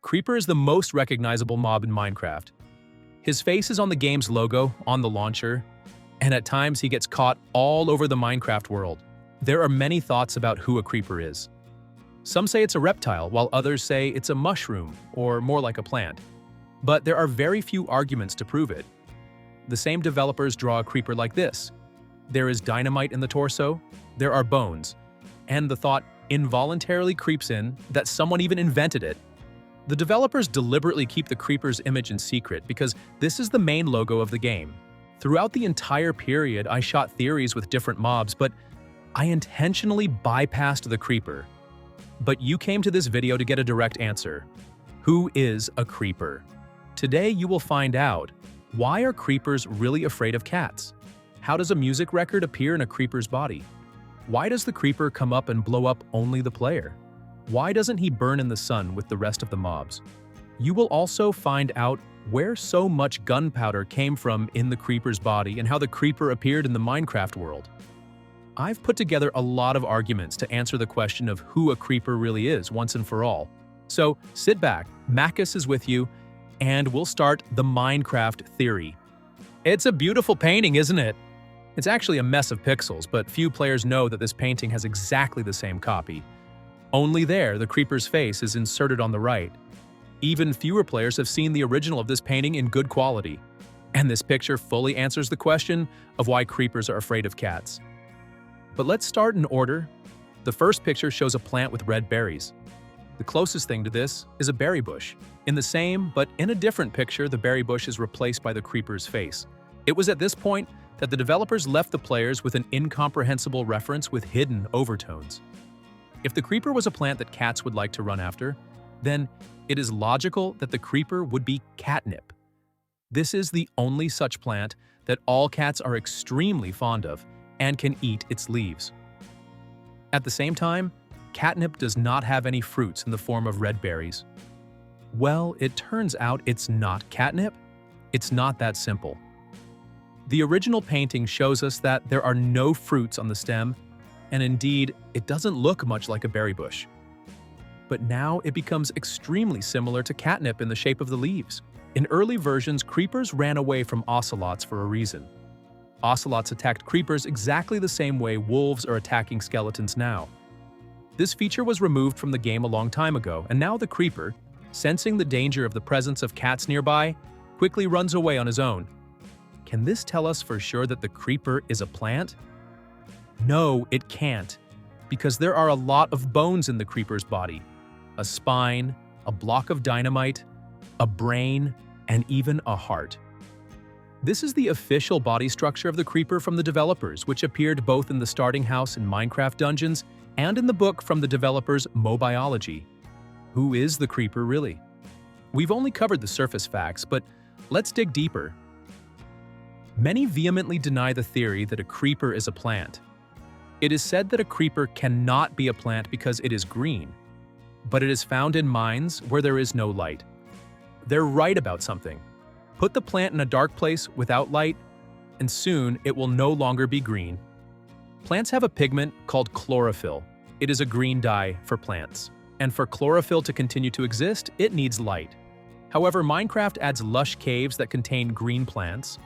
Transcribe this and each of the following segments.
Creeper is the most recognizable mob in Minecraft. His face is on the game's logo, on the launcher, and at times he gets caught all over the Minecraft world. There are many thoughts about who a creeper is. Some say it's a reptile, while others say it's a mushroom, or more like a plant. But there are very few arguments to prove it. The same developers draw a creeper like this. There is dynamite in the torso, there are bones, and the thought involuntarily creeps in that someone even invented it. The developers deliberately keep the creeper's image in secret because this is the main logo of the game. Throughout the entire period, I shot theories with different mobs, but I intentionally bypassed the creeper. But you came to this video to get a direct answer. Who is a creeper? Today you will find out, why are creepers really afraid of cats? How does a music record appear in a creeper's body? Why does the creeper come up and blow up only the player? Why doesn't he burn in the sun with the rest of the mobs? You will also find out where so much gunpowder came from in the creeper's body and how the creeper appeared in the Minecraft world. I've put together a lot of arguments to answer the question of who a creeper really is once and for all. So sit back, Macus is with you, and we'll start the Minecraft theory. It's a beautiful painting, isn't it? It's actually a mess of pixels, but few players know that this painting has exactly the same copy. Only there, the creeper's face is inserted on the right. Even fewer players have seen the original of this painting in good quality. And this picture fully answers the question of why creepers are afraid of cats. But let's start in order. The first picture shows a plant with red berries. The closest thing to this is a berry bush. In the same, but in a different picture, the berry bush is replaced by the creeper's face. It was at this point that the developers left the players with an incomprehensible reference with hidden overtones. If the creeper was a plant that cats would like to run after, then it is logical that the creeper would be catnip. This is the only such plant that all cats are extremely fond of and can eat its leaves. At the same time, catnip does not have any fruits in the form of red berries. Well, it turns out it's not catnip. It's not that simple. The original painting shows us that there are no fruits on the stem, and indeed, it doesn't look much like a berry bush. But now it becomes extremely similar to catnip in the shape of the leaves. In early versions, creepers ran away from ocelots for a reason. Ocelots attacked creepers exactly the same way wolves are attacking skeletons now. This feature was removed from the game a long time ago, and now the creeper, sensing the danger of the presence of cats nearby, quickly runs away on his own. Can this tell us for sure that the creeper is a plant? No, it can't, because there are a lot of bones in the creeper's body. A spine, a block of dynamite, a brain, and even a heart. This is the official body structure of the creeper from the developers, which appeared both in the starting house in Minecraft Dungeons and in the book from the developers Mobiology. Who is the creeper really? We've only covered the surface facts, but let's dig deeper. Many vehemently deny the theory that a creeper is a plant. It is said that a creeper cannot be a plant because it is green, but it is found in mines where there is no light. They're right about something. Put the plant in a dark place without light, and soon it will no longer be green. Plants have a pigment called chlorophyll. It is a green dye for plants. And for chlorophyll to continue to exist, it needs light. However, Minecraft adds lush caves that contain green plants.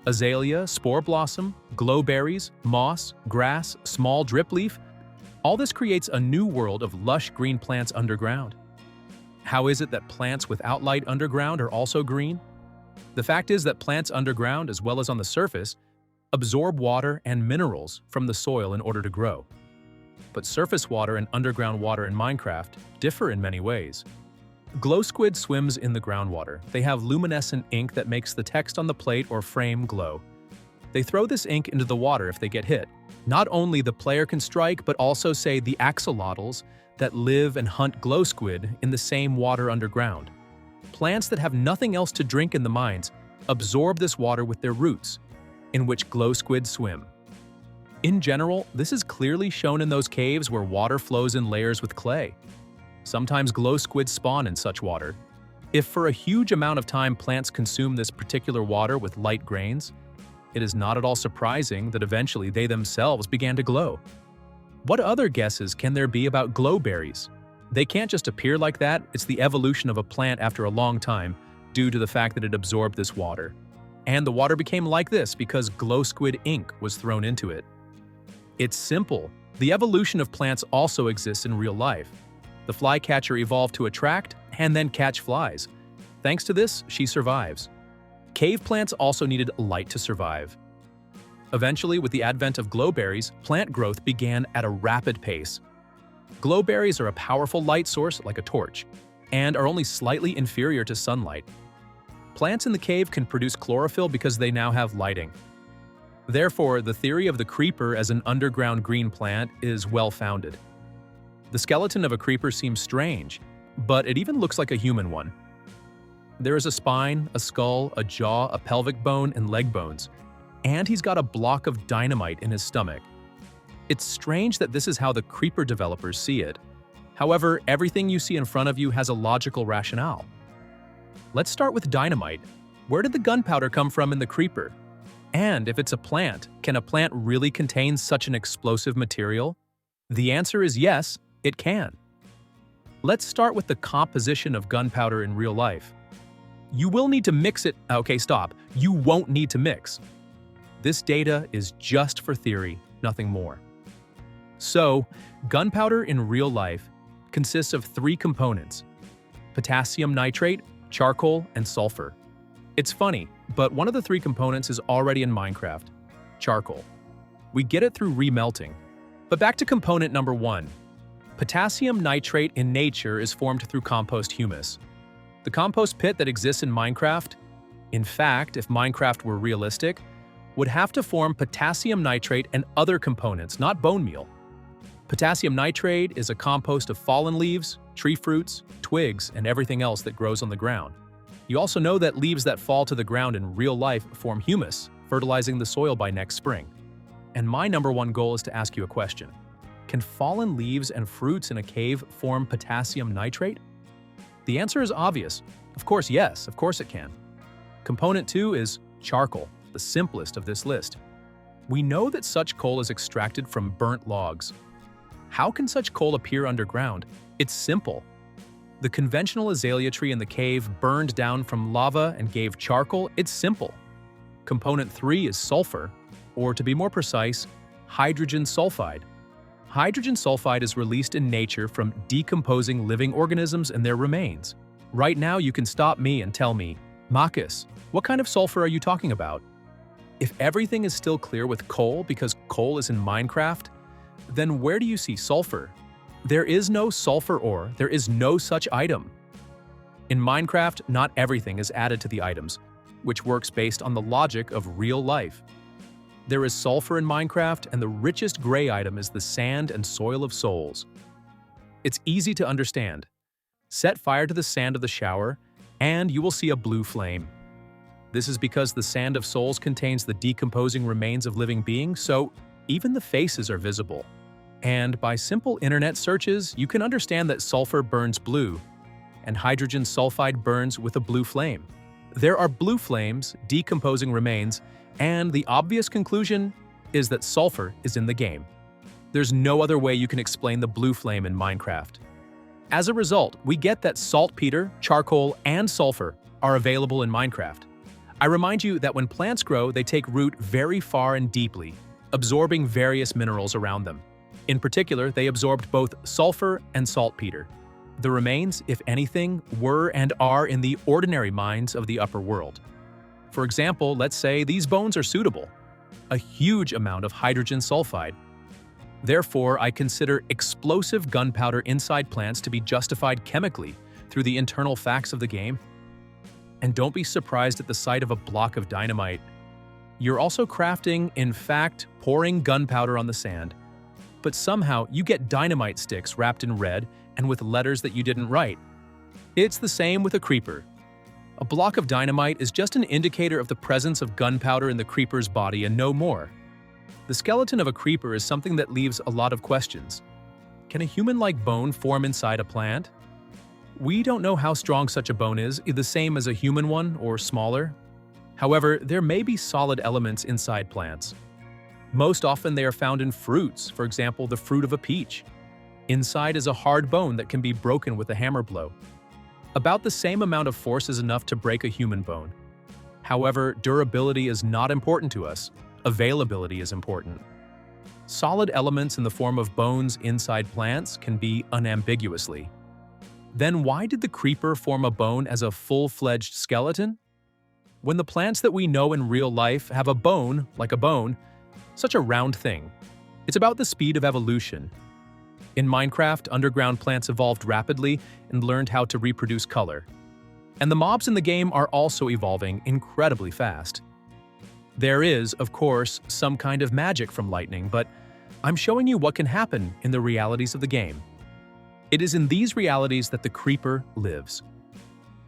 Azalea, spore blossom, glowberries, moss, grass, small drip leaf. All this creates a new world of lush green plants underground. How is it that plants without light underground are also green? The fact is that plants underground, as well as on the surface, absorb water and minerals from the soil in order to grow. But surface water and underground water in Minecraft differ in many ways. Glow squid swims in the groundwater. They have luminescent ink that makes the text on the plate or frame glow. They throw this ink into the water if they get hit. Not only the player can strike, but also say the axolotls that live and hunt glow squid in the same water underground. Plants that have nothing else to drink in the mines absorb this water with their roots, in which glow squid swim. In general, this is clearly shown in those caves where water flows in layers with clay. Sometimes glow squids spawn in such water. If for a huge amount of time plants consume this particular water with light grains, it is not at all surprising that eventually they themselves began to glow. What other guesses can there be about glowberries? They can't just appear like that, it's the evolution of a plant after a long time due to the fact that it absorbed this water. And the water became like this because glow squid ink was thrown into it. It's simple. The evolution of plants also exists in real life. The flycatcher evolved to attract and then catch flies. Thanks to this, she survives. Cave plants also needed light to survive. Eventually, with the advent of glowberries, plant growth began at a rapid pace. Glowberries are a powerful light source like a torch, and are only slightly inferior to sunlight. Plants in the cave can produce chlorophyll because they now have lighting. Therefore, the theory of the creeper as an underground green plant is well-founded. The skeleton of a creeper seems strange, but it even looks like a human one. There is a spine, a skull, a jaw, a pelvic bone, and leg bones. And he's got a block of dynamite in his stomach. It's strange that this is how the creeper developers see it. However, everything you see in front of you has a logical rationale. Let's start with dynamite. Where did the gunpowder come from in the creeper? And if it's a plant, can a plant really contain such an explosive material? The answer is yes, it can. Let's start with the composition of gunpowder in real life. You will need to mix it. Okay, stop. You won't need to mix. This data is just for theory, nothing more. So, gunpowder in real life consists of 3 components: potassium nitrate, charcoal, and sulfur. It's funny, but one of the 3 components is already in Minecraft: charcoal. We get it through remelting. But back to component number 1. Potassium nitrate in nature is formed through compost humus. The compost pit that exists in Minecraft, in fact, if Minecraft were realistic, would have to form potassium nitrate and other components, not bone meal. Potassium nitrate is a compost of fallen leaves, tree fruits, twigs, and everything else that grows on the ground. You also know that leaves that fall to the ground in real life form humus, fertilizing the soil by next spring. And my number 1 goal is to ask you a question. Can fallen leaves and fruits in a cave form potassium nitrate? The answer is obvious. Of course, yes, of course it can. Component 2 is charcoal, the simplest of this list. We know that such coal is extracted from burnt logs. How can such coal appear underground? It's simple. The conventional azalea tree in the cave burned down from lava and gave charcoal. It's simple. Component 3 is sulfur, or to be more precise, hydrogen sulfide. Hydrogen sulfide is released in nature from decomposing living organisms and their remains. Right now, you can stop me and tell me, Marcus, what kind of sulfur are you talking about? If everything is still clear with coal because coal is in Minecraft, then where do you see sulfur? There is no sulfur ore, there is no such item. In Minecraft, not everything is added to the items, which works based on the logic of real life. There is sulfur in Minecraft, and the richest gray item is the sand and soil of souls. It's easy to understand. Set fire to the sand of the shower, and you will see a blue flame. This is because the sand of souls contains the decomposing remains of living beings, so even the faces are visible. And by simple internet searches, you can understand that sulfur burns blue, and hydrogen sulfide burns with a blue flame. There are blue flames, decomposing remains, and the obvious conclusion is that sulfur is in the game. There's no other way you can explain the blue flame in Minecraft. As a result, we get that saltpeter, charcoal, and sulfur are available in Minecraft. I remind you that when plants grow, they take root very far and deeply, absorbing various minerals around them. In particular, they absorbed both sulfur and saltpeter. The remains, if anything, were and are in the ordinary mines of the upper world. For example, let's say these bones are suitable. A huge amount of hydrogen sulfide. Therefore, I consider explosive gunpowder inside plants to be justified chemically through the internal facts of the game. And don't be surprised at the sight of a block of dynamite. You're also crafting, in fact, pouring gunpowder on the sand. But somehow you get dynamite sticks wrapped in red and with letters that you didn't write. It's the same with a creeper. A block of dynamite is just an indicator of the presence of gunpowder in the creeper's body and no more. The skeleton of a creeper is something that leaves a lot of questions. Can a human-like bone form inside a plant? We don't know how strong such a bone is, the same as a human one or smaller. However, there may be solid elements inside plants. Most often they are found in fruits, for example, the fruit of a peach. Inside is a hard bone that can be broken with a hammer blow. About the same amount of force is enough to break a human bone. However, durability is not important to us. Availability is important. Solid elements in the form of bones inside plants can be unambiguously. Then why did the creeper form a bone as a full-fledged skeleton? When the plants that we know in real life have a bone, like a bone, such a round thing, it's about the speed of evolution. In Minecraft, underground plants evolved rapidly and learned how to reproduce color. And the mobs in the game are also evolving incredibly fast. There is, of course, some kind of magic from lightning, but I'm showing you what can happen in the realities of the game. It is in these realities that the creeper lives.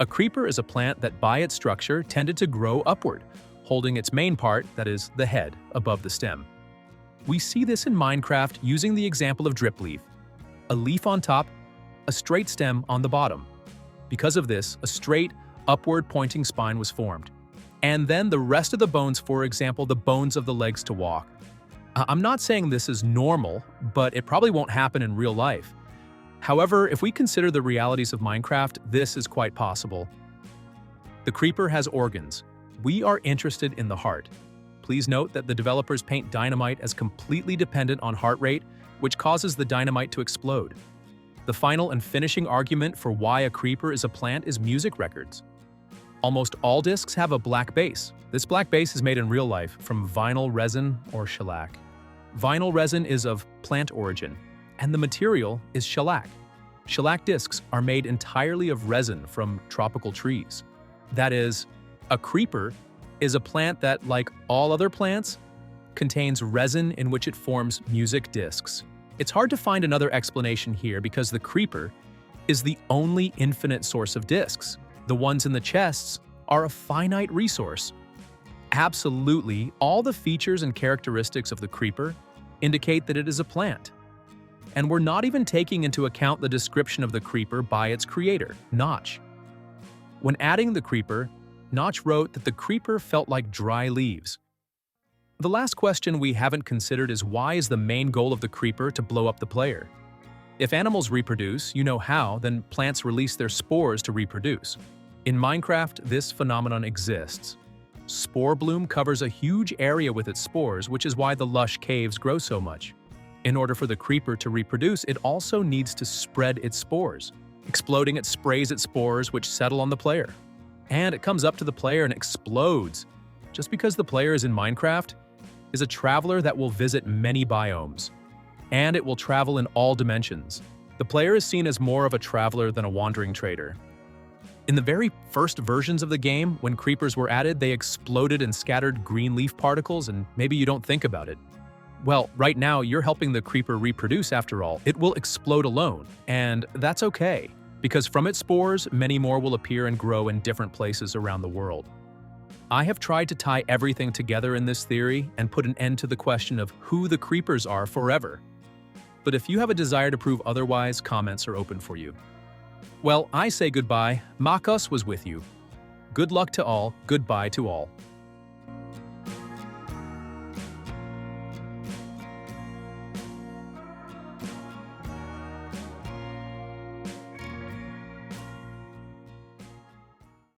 A creeper is a plant that by its structure tended to grow upward, holding its main part, that is, the head, above the stem. We see this in Minecraft using the example of drip leaf. A leaf on top, a straight stem on the bottom. Because of this, a straight, upward-pointing spine was formed. And then the rest of the bones, for example, the bones of the legs to walk. I'm not saying this is normal, but it probably won't happen in real life. However, if we consider the realities of Minecraft, this is quite possible. The creeper has organs. We are interested in the heart. Please note that the developers paint dynamite as completely dependent on heart rate, which causes the dynamite to explode. The final and finishing argument for why a creeper is a plant is music records. Almost all discs have a black base. This black base is made in real life from vinyl resin or shellac. Vinyl resin is of plant origin, and the material is shellac. Shellac discs are made entirely of resin from tropical trees. That is, a creeper is a plant that, like all other plants, contains resin in which it forms music discs. It's hard to find another explanation here because the creeper is the only infinite source of discs. The ones in the chests are a finite resource. Absolutely, all the features and characteristics of the creeper indicate that it is a plant. And we're not even taking into account the description of the creeper by its creator, Notch. When adding the creeper, Notch wrote that the creeper felt like dry leaves. The last question we haven't considered is why is the main goal of the creeper to blow up the player? If animals reproduce, you know how, then plants release their spores to reproduce. In Minecraft, this phenomenon exists. Spore bloom covers a huge area with its spores, which is why the lush caves grow so much. In order for the creeper to reproduce, it also needs to spread its spores. Exploding, it sprays its spores, which settle on the player. And it comes up to the player and explodes. Just because the player is in Minecraft, is a traveler that will visit many biomes. And it will travel in all dimensions. The player is seen as more of a traveler than a wandering trader. In the very first versions of the game, when creepers were added, they exploded and scattered green leaf particles, and maybe you don't think about it. Well, right now, you're helping the creeper reproduce after all. It will explode alone, and that's okay, because from its spores, many more will appear and grow in different places around the world. I have tried to tie everything together in this theory and put an end to the question of who the creepers are forever. But if you have a desire to prove otherwise, comments are open for you. Well, I say goodbye. Makos was with you. Good luck to all, goodbye to all.